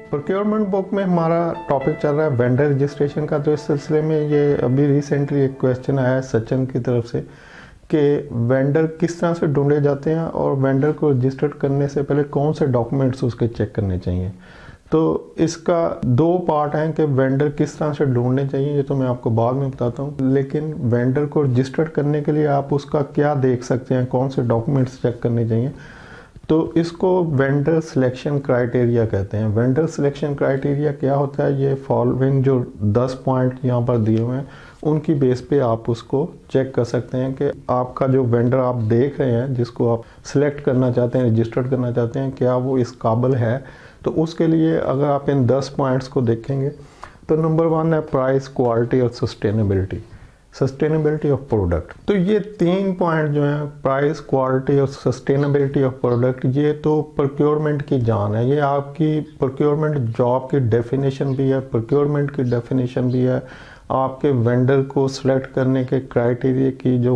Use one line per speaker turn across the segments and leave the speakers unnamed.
Procurement book में हमारा topic चल रहा है वेंडर रजिस्ट्रेशन का। तो इस सिलसिले में ये अभी रिसेंटली एक क्वेश्चन आया है सचिन की तरफ से कि वेंडर किस तरह से ढूंढे जाते हैं और वेंडर को रजिस्टर करने से पहले कौन से डॉक्यूमेंट्स उसके चेक करने चाहिए। तो इसका दो पार्ट हैं कि वेंडर किस तरह से ढूंढने चाहिए, ये तो मैं आपको बाद में बताता हूँ, लेकिन वेंडर को रजिस्टर करने के लिए आप उसका क्या देख सकते हैं, कौन से डॉक्यूमेंट्स चेक करने चाहिए। तो इसको वेंडर सिलेक्शन क्राइटेरिया कहते हैं। वेंडर सिलेक्शन क्राइटेरिया क्या होता है, ये फॉलोइंग जो 10 पॉइंट यहाँ पर दिए हुए हैं उनकी बेस पे आप उसको चेक कर सकते हैं कि आपका जो वेंडर आप देख रहे हैं, जिसको आप सिलेक्ट करना चाहते हैं, रजिस्टर्ड करना चाहते हैं, क्या वो इस काबिल है। तो उसके लिए अगर आप इन 10 पॉइंट्स को देखेंगे तो नंबर 1 है प्राइस, क्वालिटी और सस्टेनेबिलिटी ऑफ प्रोडक्ट। तो ये 3 पॉइंट जो हैं, प्राइस, क्वालिटी और सस्टेनेबिलिटी ऑफ प्रोडक्ट, ये तो प्रोक्योरमेंट की जान है। ये आपकी प्रोक्योरमेंट जॉब की डेफिनेशन भी है, प्रोक्योरमेंट की डेफिनेशन भी है। आपके वेंडर को सिलेक्ट करने के क्राइटेरिया की जो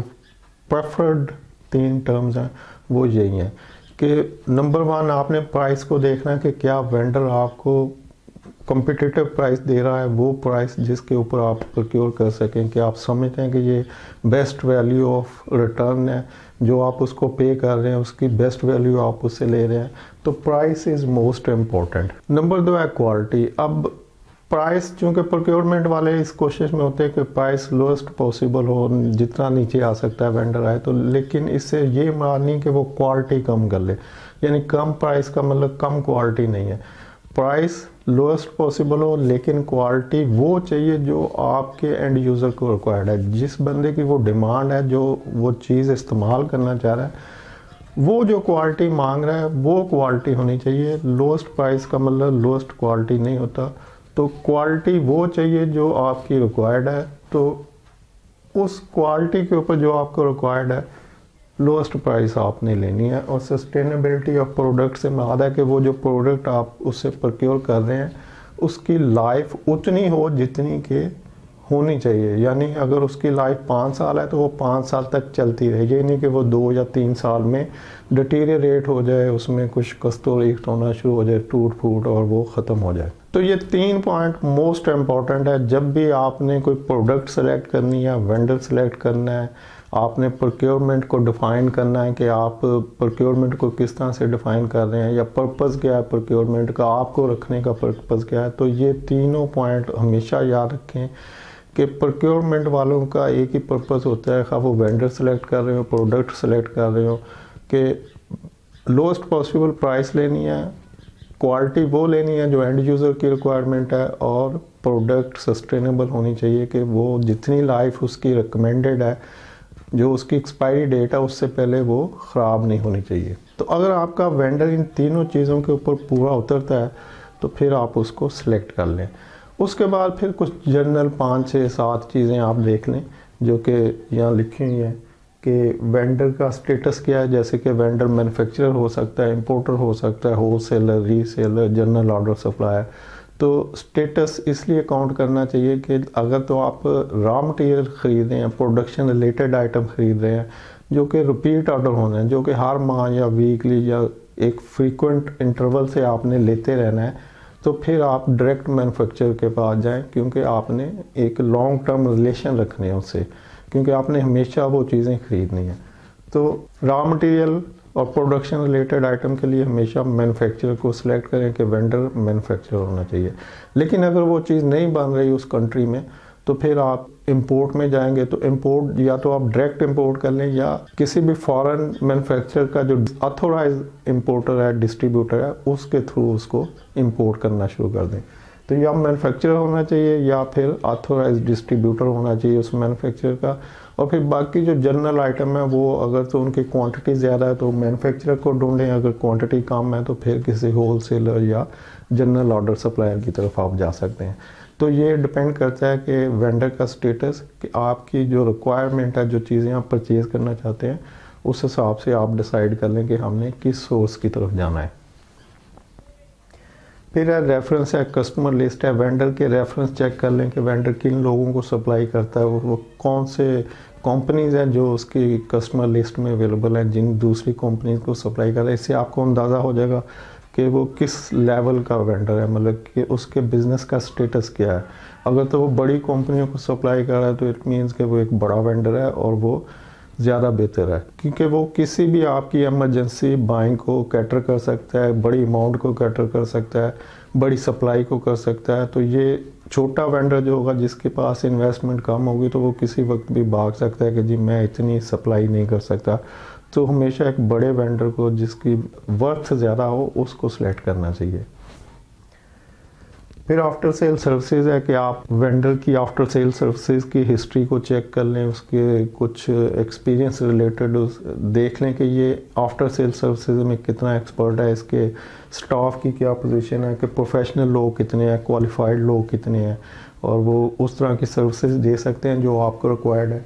प्रेफर्ड 3 टर्म्स हैं वो यही हैं कि नंबर 1 आपने प्राइस को देखना है कि क्या वेंडर आपको कॉम्पिटिटिव प्राइस दे रहा है, वो प्राइस जिसके ऊपर आप प्रोक्योर कर सकें, कि आप समझते हैं कि ये बेस्ट वैल्यू ऑफ रिटर्न है, जो आप उसको पे कर रहे हैं उसकी बेस्ट वैल्यू आप उससे ले रहे हैं। तो price is most important. Number 2 है क्वालिटी। अब प्राइस, चूँकि प्रोक्योरमेंट वाले इस कोशिश में होते हैं कि प्राइस लोएस्ट पॉसिबल हो, जितना नीचे आ सकता है वेंडर आए, तो लेकिन इससे ये मराद नहीं कि वो क्वालिटी कम कर ले, यानी कम प्राइस का मतलब कम क्वालिटी नहीं है। प्राइस लोएस्ट पॉसिबल हो लेकिन क्वालिटी वो चाहिए जो आपके एंड यूज़र को रिक्वायर्ड है, जिस बंदे की वो डिमांड है, जो वो चीज़ इस्तेमाल करना चाह रहा है, वो जो क्वालिटी मांग रहा है वो क्वालिटी होनी चाहिए। लोएस्ट प्राइस का मतलब लोएस्ट क्वालिटी नहीं होता। तो क्वालिटी वो चाहिए जो आपकी रिक्वायर्ड है। तो उस क्वालिटी के ऊपर जो आपको रिक्वायर्ड है लोएस्ट प्राइस आपने लेनी है। और सस्टेनेबिलिटी ऑफ प्रोडक्ट से मराद है कि वो जो प्रोडक्ट आप उससे प्रोक्योर कर रहे हैं उसकी लाइफ उतनी हो जितनी कि होनी चाहिए। यानी अगर उसकी लाइफ 5 साल है तो वो 5 साल तक चलती रहे, ये नहीं कि वो 2 या 3 साल में डिटीरियरेट हो जाए, उसमें कुछ कस्तूरीट होना शुरू हो जाए, टूट फूट, और वो ख़त्म हो जाए। तो ये 3 पॉइंट मोस्ट इम्पॉर्टेंट है जब भी आपने कोई प्रोडक्ट सेलेक्ट करनी है, वेंडर सेलेक्ट करना है, आपने प्रोक्योरमेंट को डिफ़ाइन करना है कि आप प्रोक्योरमेंट को किस तरह से डिफ़ाइन कर रहे हैं, या पर्पज़ क्या है प्रोक्योरमेंट का, आपको रखने का पर्पज़ क्या है। तो ये तीनों पॉइंट हमेशा याद रखें कि प्रोक्योरमेंट वालों का एक ही पर्पज़ होता है, खा वो वेंडर सेलेक्ट कर रहे हो, प्रोडक्ट सेलेक्ट कर रहे हो, कि लोएस्ट पॉसिबल प्राइस लेनी है, क्वालिटी वो लेनी है जो एंड यूज़र की रिक्वायरमेंट है, और प्रोडक्ट सस्टेनेबल होनी चाहिए कि वो जितनी लाइफ उसकी रिकमेंडेड है, जो उसकी एक्सपायरी डेट है, उससे पहले वो ख़राब नहीं होनी चाहिए। तो अगर आपका वेंडर इन तीनों चीज़ों के ऊपर पूरा उतरता है तो फिर आप उसको सिलेक्ट कर लें। उसके बाद फिर कुछ जनरल 5, 6, 7 चीज़ें आप देख लें जो कि यहाँ लिखी हुई हैं कि वेंडर का स्टेटस क्या है। जैसे कि वेंडर मैन्युफैक्चरर हो सकता है, इंपोर्टर हो सकता है, wholesaler, reseller, general order supplier. तो स्टेटस इसलिए काउंट करना चाहिए कि अगर तो आप रॉ मटेरियल ख़रीद रहे हैं, प्रोडक्शन रिलेटेड आइटम ख़रीद रहे हैं जो कि रिपीट ऑर्डर होने हैं, जो कि हर माह या वीकली या एक फ्रीक्वेंट इंटरवल से आपने लेते रहना है, तो फिर आप डायरेक्ट मैन्युफैक्चरर के पास जाएं, क्योंकि आपने एक लॉन्ग टर्म रिलेशन रखने हैं उससे, क्योंकि आपने हमेशा वो चीज़ें ख़रीदनी है। तो रॉ मटेरियल और प्रोडक्शन रिलेटेड आइटम के लिए हमेशा मैन्युफैक्चरर को सिलेक्ट करें कि वेंडर मैन्युफैक्चरर होना चाहिए। लेकिन अगर वो चीज़ नहीं बन रही उस कंट्री में तो फिर आप इंपोर्ट में जाएंगे। तो इंपोर्ट या तो आप डायरेक्ट इंपोर्ट कर लें, या किसी भी फॉरेन मैन्युफैक्चरर का जो ऑथोराइज इंपोर्टर है, डिस्ट्रीब्यूटर है, उसके थ्रू उसको इंपोर्ट करना शुरू कर दें। तो या मैन्युफैक्चरर होना चाहिए या फिर ऑथोराइज डिस्ट्रीब्यूटर होना चाहिए उस मैन्युफैक्चरर का। और फिर बाकी जो जनरल आइटम है वो अगर तो उनकी क्वांटिटी ज़्यादा है तो मैन्युफैक्चरर को ढूंढें, अगर क्वांटिटी कम है तो फिर किसी होलसेलर या जनरल ऑर्डर सप्लायर की तरफ आप जा सकते हैं। तो ये डिपेंड करता है कि वेंडर का स्टेटस, कि आपकी जो रिक्वायरमेंट है, जो चीज़ें आप परचेज़ करना चाहते हैं, उस हिसाब से आप डिसाइड कर लें कि हमने किस सोर्स की तरफ जाना है। फिर है रेफरेंस, है कस्टमर लिस्ट है। वेंडर के रेफरेंस चेक कर लें कि वेंडर किन लोगों को सप्लाई करता है, वो कौन से कंपनीज़ हैं जो उसकी कस्टमर लिस्ट में अवेलेबल हैं, जिन दूसरी कंपनीज को सप्लाई कर रहा है। इससे आपको अंदाज़ा हो जाएगा कि वो किस लेवल का वेंडर है, मतलब कि उसके बिज़नेस का स्टेटस क्या है। अगर तो वो बड़ी कंपनियों को सप्लाई कर रहा है तो इट मीन्स कि वो एक बड़ा वेंडर है और वो ज़्यादा बेहतर है, क्योंकि वो किसी भी आपकी इमरजेंसी बाइंग को कैटर कर सकता है, बड़ी अमाउंट को कैटर कर सकता है, बड़ी सप्लाई को कर सकता है। तो ये छोटा वेंडर जो होगा, जिसके पास इन्वेस्टमेंट कम होगी, तो वो किसी वक्त भी भाग सकता है कि जी मैं इतनी सप्लाई नहीं कर सकता। तो हमेशा एक बड़े वेंडर को जिसकी वर्थ ज़्यादा हो उसको सिलेक्ट करना चाहिए। फिर आफ्टर सेल सर्विसेज है कि आप वेंडर की आफ्टर सेल सर्विसेज की हिस्ट्री को चेक कर लें, उसके कुछ एक्सपीरियंस रिलेटेड देख लें कि ये आफ्टर सेल सर्विसेज में कितना एक्सपर्ट है, इसके स्टाफ की क्या पोजीशन है, कि प्रोफेशनल लोग कितने हैं, क्वालिफाइड लोग कितने हैं, और वो उस तरह की सर्विसेज दे सकते हैं जो आपको रिक्वायर्ड है।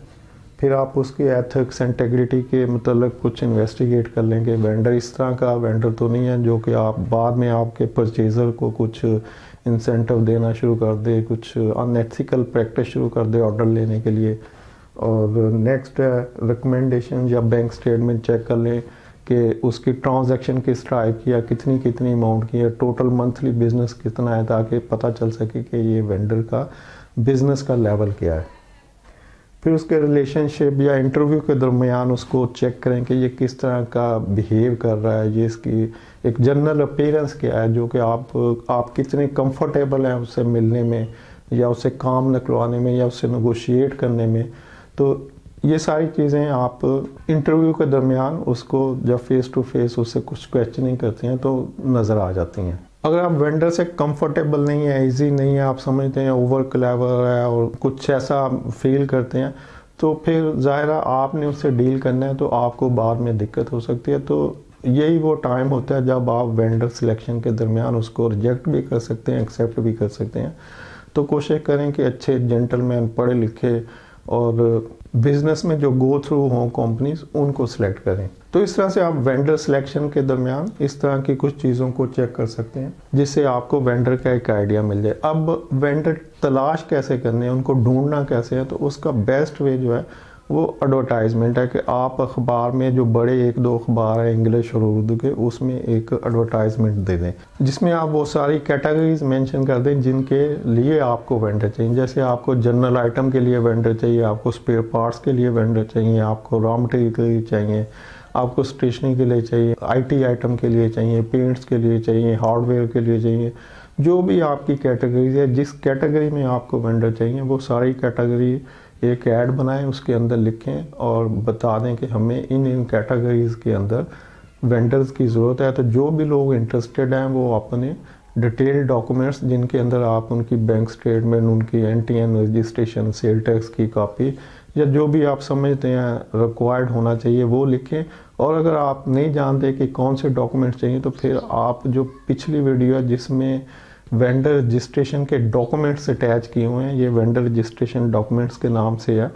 फिर आप उसके एथिक्स इंटेग्रिटी के मतलब कुछ इन्वेस्टिगेट कर लेंगे। वेंडर इस तरह का वेंडर तो नहीं है जो कि आप बाद में आपके परचेज़र को कुछ इंसेंटिव देना शुरू कर दे, कुछ अनएथिकल प्रैक्टिस शुरू कर दे ऑर्डर लेने के लिए। और नेक्स्ट है रिकमेंडेशन या बैंक स्टेटमेंट चेक कर लें कि उसकी ट्रांजैक्शन किस टाइप की है, कितनी कितनी अमाउंट की है, टोटल मंथली बिजनेस कितना है, ताकि पता चल सके कि ये वेंडर का बिजनेस का लेवल क्या है। फिर उसके रिलेशनशिप या इंटरव्यू के दरमियान उसको चेक करें कि ये किस तरह का बिहेव कर रहा है, ये इसकी एक जनरल अपीयरेंस क्या है, जो कि आप कितने कंफर्टेबल हैं उससे मिलने में, या उससे काम निकलवाने में, या उससे नेगोशिएट करने में। तो ये सारी चीज़ें आप इंटरव्यू के दरमियान उसको जब फेस टू फेस उससे कुछ क्वेश्चनिंग करते हैं तो नज़र आ जाती हैं। अगर आप वेंडर से कंफर्टेबल नहीं है, इजी नहीं है, आप समझते हैं ओवर क्लेवर है और कुछ ऐसा फील करते हैं, तो फिर ज़ाहिर है आपने उससे डील करना है, तो आपको बाद में दिक्कत हो सकती है। तो यही वो टाइम होता है जब आप वेंडर सिलेक्शन के दरमियान उसको रिजेक्ट भी कर सकते हैं, एक्सेप्ट भी कर सकते हैं। तो कोशिश करें कि अच्छे जेंटलमैन, पढ़े लिखे और बिजनेस में जो गो थ्रू हों कंपनीज, उनको सिलेक्ट करें। तो इस तरह से आप वेंडर सिलेक्शन के दरमियान इस तरह की कुछ चीज़ों को चेक कर सकते हैं, जिससे आपको वेंडर का एक आइडिया मिल जाए। अब वेंडर तलाश कैसे करने हैं, उनको ढूंढना कैसे है, तो उसका बेस्ट वे जो है वो एडवर्टाइजमेंट है कि आप अखबार में, जो बड़े एक दो अखबार हैं इंग्लिश और उर्दू के, उसमें एक एडवर्टाइजमेंट दे दें जिसमें आप वो सारी कैटेगरीज मेंशन कर दें जिनके लिए आपको वेंडर चाहिए। जैसे आपको जनरल आइटम के लिए वेंडर चाहिए, आपको स्पेयर पार्ट्स के लिए वेंडर चाहिए, आपको रॉ मटेरियल के लिए चाहिए, आपको स्टेशनरी के लिए चाहिए, IT आइटम के लिए चाहिए, पेंट्स के लिए चाहिए, हार्डवेयर के लिए चाहिए। जो भी आपकी कैटेगरीज है, जिस कैटेगरी में आपको वेंडर चाहिए, वो सारी कैटेगरी एक ऐड बनाएं, उसके अंदर लिखें और बता दें कि हमें इन कैटेगरीज के अंदर वेंडर्स की ज़रूरत है। तो जो भी लोग इंटरेस्टेड हैं वो अपने डिटेल डॉक्यूमेंट्स, जिनके अंदर आप उनकी बैंक स्टेटमेंट, उनकी NTN रजिस्ट्रेशन, सेल टैक्स की कॉपी, या जो भी आप समझते हैं रिक्वायर्ड होना चाहिए, वो लिखें। और अगर आप नहीं जानते कि कौन से डॉक्यूमेंट्स चाहिए, तो फिर आप जो पिछली वीडियो है जिसमें वेंडर रजिस्ट्रेशन के डॉक्यूमेंट्स अटैच किए हुए हैं, ये वेंडर रजिस्ट्रेशन डॉक्यूमेंट्स के नाम से है,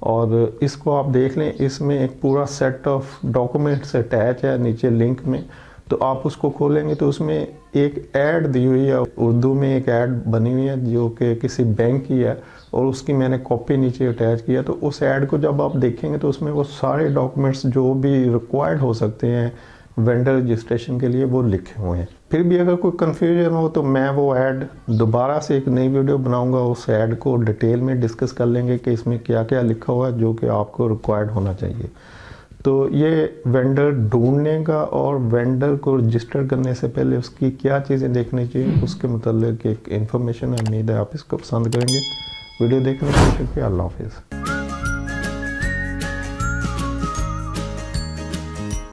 और इसको आप देख लें। इसमें एक पूरा सेट ऑफ डॉक्यूमेंट्स अटैच है नीचे लिंक में। तो आप उसको खोलेंगे तो उसमें एक ऐड दी हुई है, उर्दू में एक ऐड बनी हुई है जो कि किसी बैंक की है, और उसकी मैंने कॉपी नीचे अटैच किया। तो उस ऐड को जब आप देखेंगे तो उसमें वो सारे डॉक्यूमेंट्स जो भी रिक्वायर्ड हो सकते हैं वेंडर रजिस्ट्रेशन के लिए, वो लिखे हुए हैं। फिर भी अगर कोई कन्फ्यूजन हो तो मैं वो ऐड दोबारा से एक नई वीडियो बनाऊंगा, उस ऐड को डिटेल में डिस्कस कर लेंगे कि इसमें क्या क्या लिखा हुआ है जो कि आपको रिक्वायर्ड होना चाहिए। तो ये वेंडर ढूंढने का और वेंडर को रजिस्टर करने से पहले उसकी क्या चीज़ें देखनी चाहिए, उसके मतलब एक इन्फॉर्मेशन है। उम्मीद है आप इसको पसंद करेंगे। वीडियो देखने के लिए शुक्रिया। अल्लाह हाफिज़।